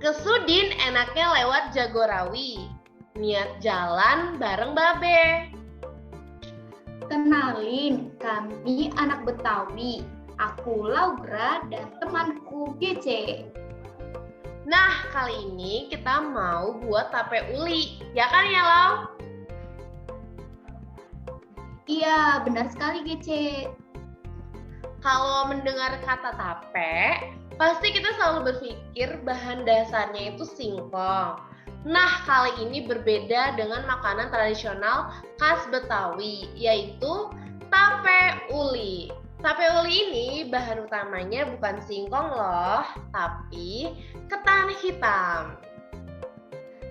Ke Sudin enaknya lewat Jagorawi. Niat jalan bareng Babe. Kenalin, kami anak Betawi. Aku Laura dan temanku GC. Nah, kali ini kita mau buat tape uli. Ya kan ya, Lau? Iya, benar sekali GC. Kalau mendengar kata tape, pasti kita selalu berpikir bahan dasarnya itu singkong. Nah, kali ini berbeda dengan makanan tradisional khas Betawi, yaitu tape uli. Tape uli ini bahan utamanya bukan singkong loh, tapi ketan hitam.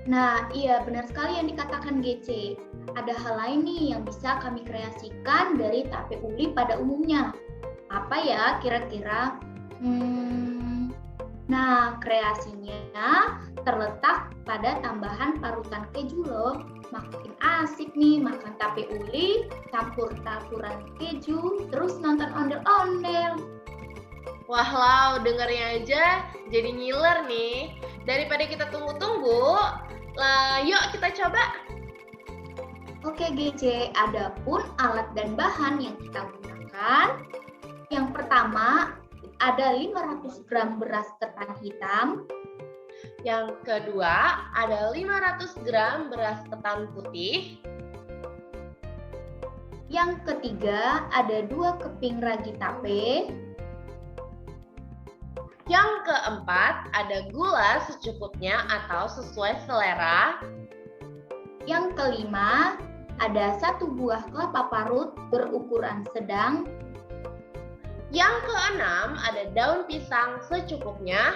Nah, iya benar sekali yang dikatakan GC. Ada hal lain nih yang bisa kami kreasikan dari tape uli pada umumnya. Apa ya kira-kira? Nah, kreasinya terletak pada tambahan parutan keju loh. Makin asik nih makan tape uli, campur taburan keju, terus nonton ondel-ondel. Wah Lau, dengernya aja jadi ngiler nih. Daripada kita tunggu-tunggu, yuk kita coba. Oke GC, adapun alat dan bahan yang kita gunakan. Yang pertama, ada 500 gram beras ketan hitam. Yang kedua, ada 500 gram beras ketan putih. Yang ketiga, ada 2 keping ragi tape. Yang keempat, ada gula secukupnya atau sesuai selera. Yang kelima, ada 1 buah kelapa parut berukuran sedang. Yang keenam, ada daun pisang secukupnya.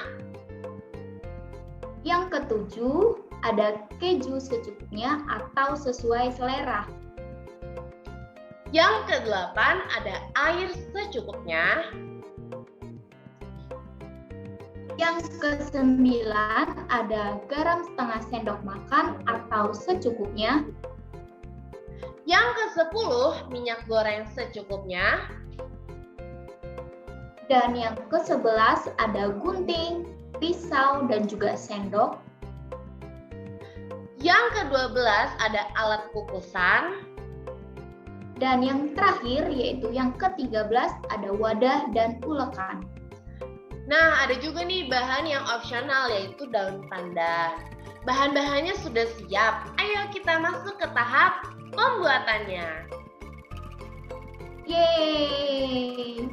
Yang ketujuh, ada keju secukupnya atau sesuai selera. Yang kedelapan, ada air secukupnya. Yang kesembilan, ada garam setengah sendok makan atau secukupnya. Yang ke-10, minyak goreng secukupnya. Dan yang ke-11 ada gunting, pisau, dan juga sendok. Yang ke-12 ada alat kukusan. Dan yang terakhir yaitu yang ke-13 ada wadah dan ulekan. Nah, ada juga nih bahan yang opsional yaitu daun pandan. Bahan-bahannya sudah siap. Ayo kita masuk ke tahap pembuatannya. Yeay!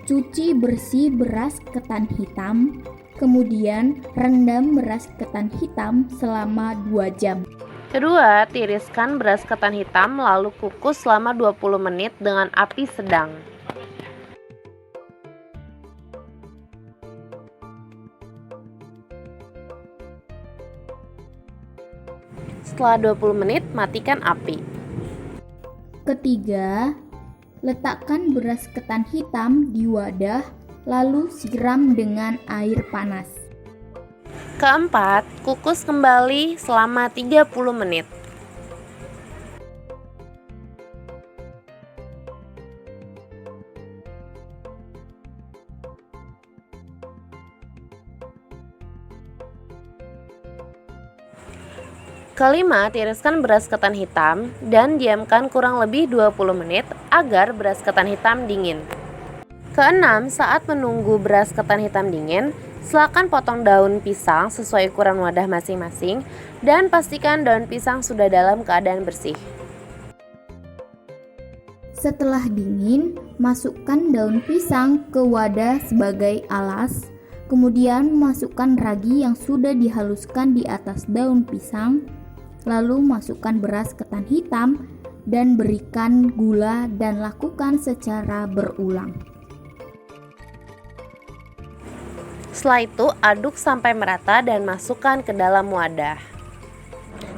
Cuci bersih beras ketan hitam, kemudian rendam beras ketan hitam selama 2 jam. Kedua, tiriskan beras ketan hitam lalu kukus selama 20 menit dengan api sedang. Setelah 20 menit, matikan api. Ketiga, letakkan beras ketan hitam di wadah, lalu siram dengan air panas. Keempat, kukus kembali selama 30 menit. Kelima, tiriskan beras ketan hitam dan diamkan kurang lebih 20 menit agar beras ketan hitam dingin. Keenam, saat menunggu beras ketan hitam dingin, silakan potong daun pisang sesuai ukuran wadah masing-masing dan pastikan daun pisang sudah dalam keadaan bersih. Setelah dingin, masukkan daun pisang ke wadah sebagai alas, kemudian masukkan ragi yang sudah dihaluskan di atas daun pisang, lalu masukkan beras ketan hitam dan berikan gula dan lakukan secara berulang. Setelah itu, aduk sampai merata dan masukkan ke dalam wadah.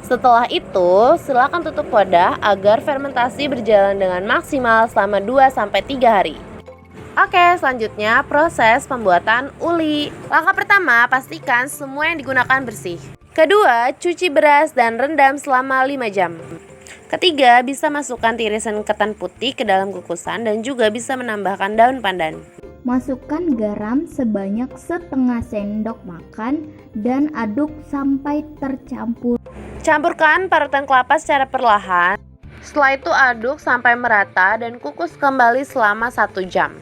Setelah itu, silakan tutup wadah agar fermentasi berjalan dengan maksimal selama 2-3 hari. Oke, selanjutnya proses pembuatan uli. Langkah pertama, pastikan semua yang digunakan bersih. Kedua, cuci beras dan rendam selama 5 jam. Ketiga, bisa masukkan tirisan ketan putih ke dalam kukusan dan juga bisa menambahkan daun pandan. Masukkan garam sebanyak setengah sendok makan dan aduk sampai tercampur. Campurkan parutan kelapa secara perlahan. Setelah itu aduk sampai merata dan kukus kembali selama 1 jam.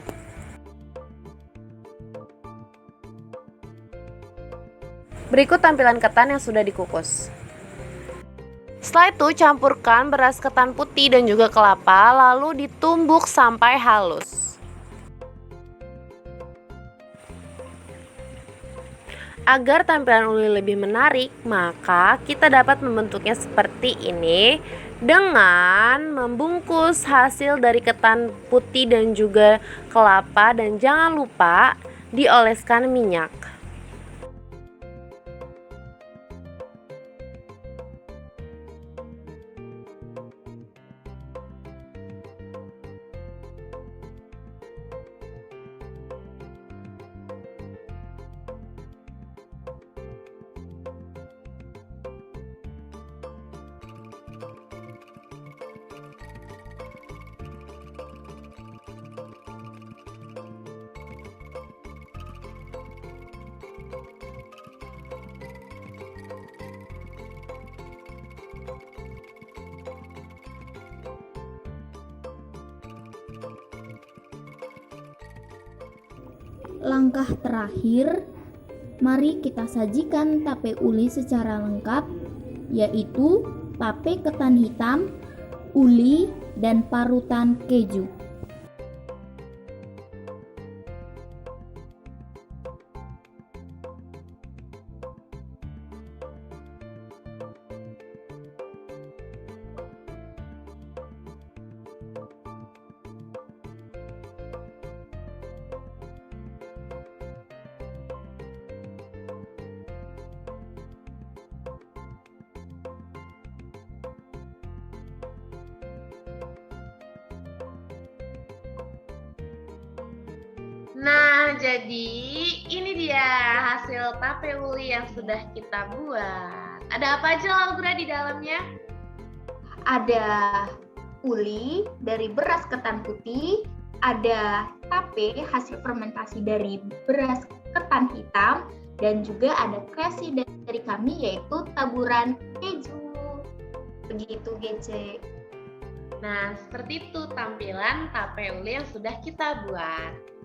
Berikut tampilan ketan yang sudah dikukus. Setelah itu campurkan beras ketan putih dan juga kelapa, lalu ditumbuk sampai halus. Agar tampilan uli lebih menarik, maka kita dapat membentuknya seperti ini dengan membungkus hasil dari ketan putih dan juga kelapa, dan jangan lupa dioleskan minyak. Langkah terakhir, mari kita sajikan tape uli secara lengkap, yaitu tape ketan hitam, uli, dan parutan keju. Nah, jadi ini dia hasil tape uli yang sudah kita buat. Ada apa aja Laura di dalamnya? Ada uli dari beras ketan putih, ada tape hasil fermentasi dari beras ketan hitam, dan juga ada kreasi dari kami yaitu taburan keju. Begitu Gece. Nah, seperti itu tampilan tape uli yang sudah kita buat.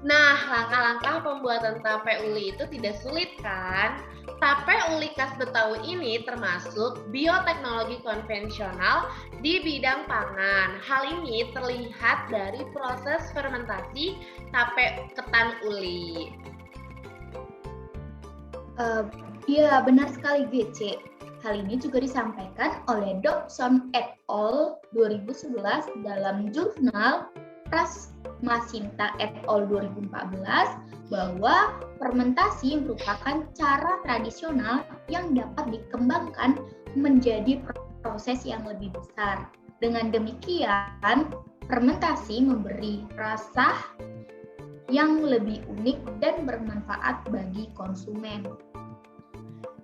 Nah, langkah-langkah pembuatan tape uli itu tidak sulit kan? Tape uli khas Betawi ini termasuk bioteknologi konvensional di bidang pangan. Hal ini terlihat dari proses fermentasi tape ketan uli. Ya, benar sekali GC. Hal ini juga disampaikan oleh Dobson et al. 2011 dalam jurnal Prasmasinta et al. 2014 bahwa fermentasi merupakan cara tradisional yang dapat dikembangkan menjadi proses yang lebih besar. Dengan demikian, fermentasi memberi rasa yang lebih unik dan bermanfaat bagi konsumen.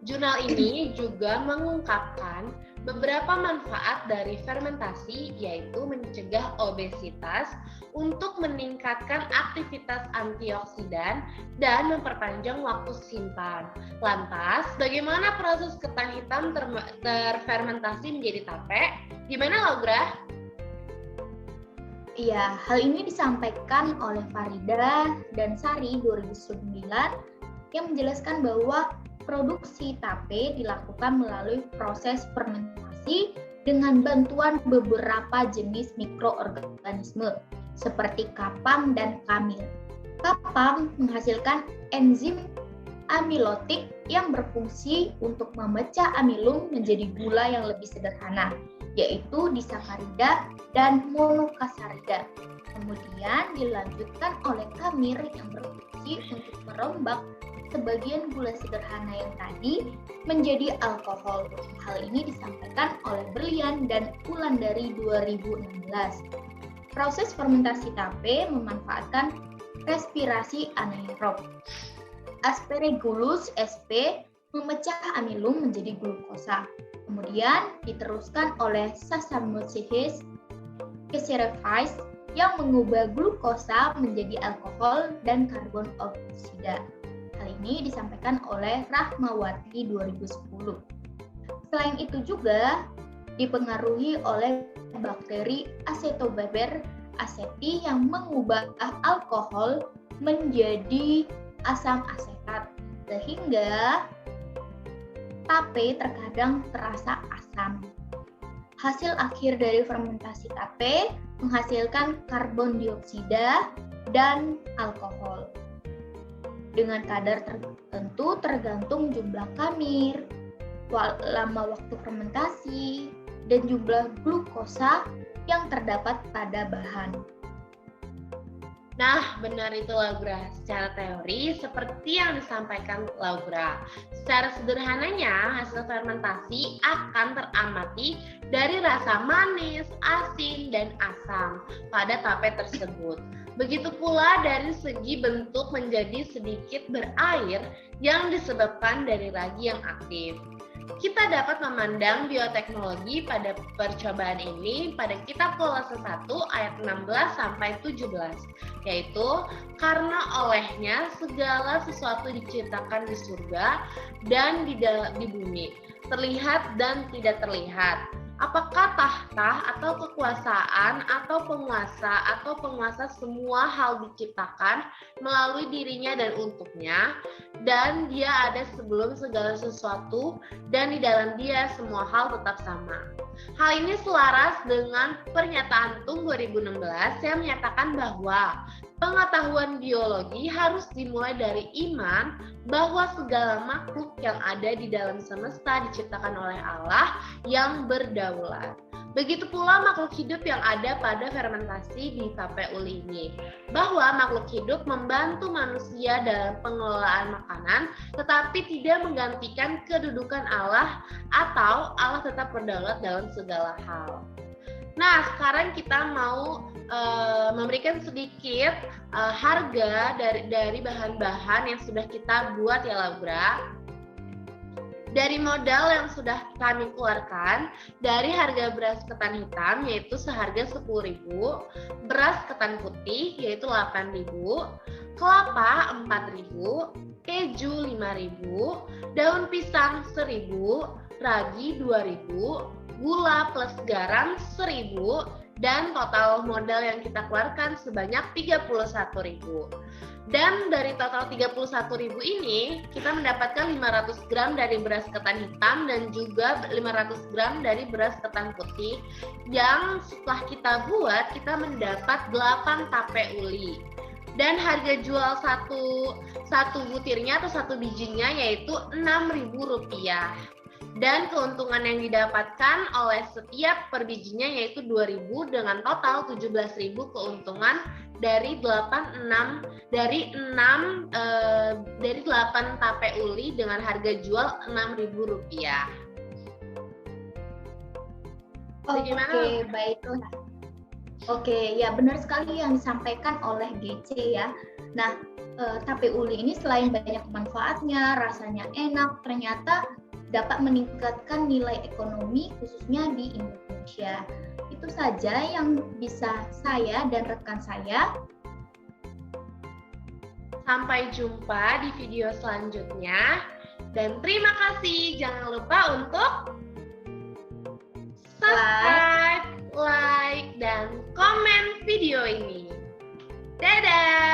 Jurnal ini juga mengungkapkan beberapa manfaat dari fermentasi, yaitu mencegah obesitas, untuk meningkatkan aktivitas antioksidan, dan memperpanjang waktu simpan. Lantas, bagaimana proses ketan hitam terfermentasi menjadi tape? Gimana Laura? Iya, hal ini disampaikan oleh Farida dan Sari 2009 yang menjelaskan bahwa produksi tape dilakukan melalui proses fermentasi dengan bantuan beberapa jenis mikroorganisme seperti kapam dan kamil. Kapam menghasilkan enzim amilotik yang berfungsi untuk memecah amilum menjadi gula yang lebih sederhana, yaitu disakarida dan monosakarida. Kemudian dilanjutkan oleh kamir yang berfungsi untuk merombak sebagian gula sederhana yang tadi menjadi alkohol. Hal ini disampaikan oleh Berlian dan Wulandari 2016. Proses fermentasi tape memanfaatkan respirasi anaerob. Aspergillus sp memecah amilum menjadi glukosa. Kemudian diteruskan oleh Saccharomyces cerevisiae yang mengubah glukosa menjadi alkohol dan karbon oksida. Hal ini disampaikan oleh Rahmawati 2010. Selain itu juga dipengaruhi oleh bakteri Acetobacter aceti yang mengubah alkohol menjadi asam asetat, sehingga tape terkadang terasa asam. Hasil akhir dari fermentasi tape menghasilkan karbon dioksida dan alkohol. Dengan kadar tertentu tergantung jumlah kamir, lama waktu fermentasi, dan jumlah glukosa yang terdapat pada bahan. Nah, benar itu Laura. Secara teori, seperti yang disampaikan Laura, secara sederhananya hasil fermentasi akan teramati dari rasa manis, asin, dan asam pada tape tersebut. Begitu pula dari segi bentuk menjadi sedikit berair yang disebabkan dari ragi yang aktif. Kita dapat memandang bioteknologi pada percobaan ini pada kitab Kolose 1 ayat 16-17, yaitu karena olehnya segala sesuatu diciptakan di surga dan di bumi, terlihat dan tidak terlihat. Apakah tahta atau kekuasaan atau penguasa semua hal diciptakan melalui dirinya dan untuknya, dan dia ada sebelum segala sesuatu, dan di dalam dia semua hal tetap sama. Hal ini selaras dengan pernyataan Tung 2016 yang menyatakan bahwa pengetahuan biologi harus dimulai dari iman bahwa segala makhluk yang ada di dalam semesta diciptakan oleh Allah yang berdaulat. Begitu pula makhluk hidup yang ada pada fermentasi di tape uli ini, bahwa makhluk hidup membantu manusia dalam pengelolaan makanan, tetapi tidak menggantikan kedudukan Allah atau Allah tetap berdaulat dalam segala hal. Nah, sekarang kita mau memberikan sedikit harga dari bahan-bahan yang sudah kita buat ya Laura. Dari modal yang sudah kami keluarkan, dari harga beras ketan hitam yaitu seharga 10.000, beras ketan putih yaitu 8.000, kelapa 4.000, keju 5.000, daun pisang 1.000, ragi 2.000, gula plus garam 1.000, dan total modal yang kita keluarkan sebanyak 31.000. Dan dari total 31.000 ini, kita mendapatkan 500 gram dari beras ketan hitam dan juga 500 gram dari beras ketan putih, yang setelah kita buat, kita mendapat 8 tape uli. Dan harga jual satu butirnya atau satu bijinya yaitu Rp6.000. Dan keuntungan yang didapatkan oleh setiap per bijinya yaitu 2.000 dengan total 17.000 keuntungan dari 8 tape uli dengan harga jual Rp6.000. Oke, baiklah. Oke, ya benar sekali yang disampaikan oleh GC ya. Nah, tape uli ini selain banyak manfaatnya, rasanya enak, ternyata dapat meningkatkan nilai ekonomi khususnya di Indonesia. Itu saja yang bisa saya dan rekan saya. Sampai jumpa di video selanjutnya. Dan terima kasih. Jangan lupa untuk subscribe, like, dan komen video ini. Dadah!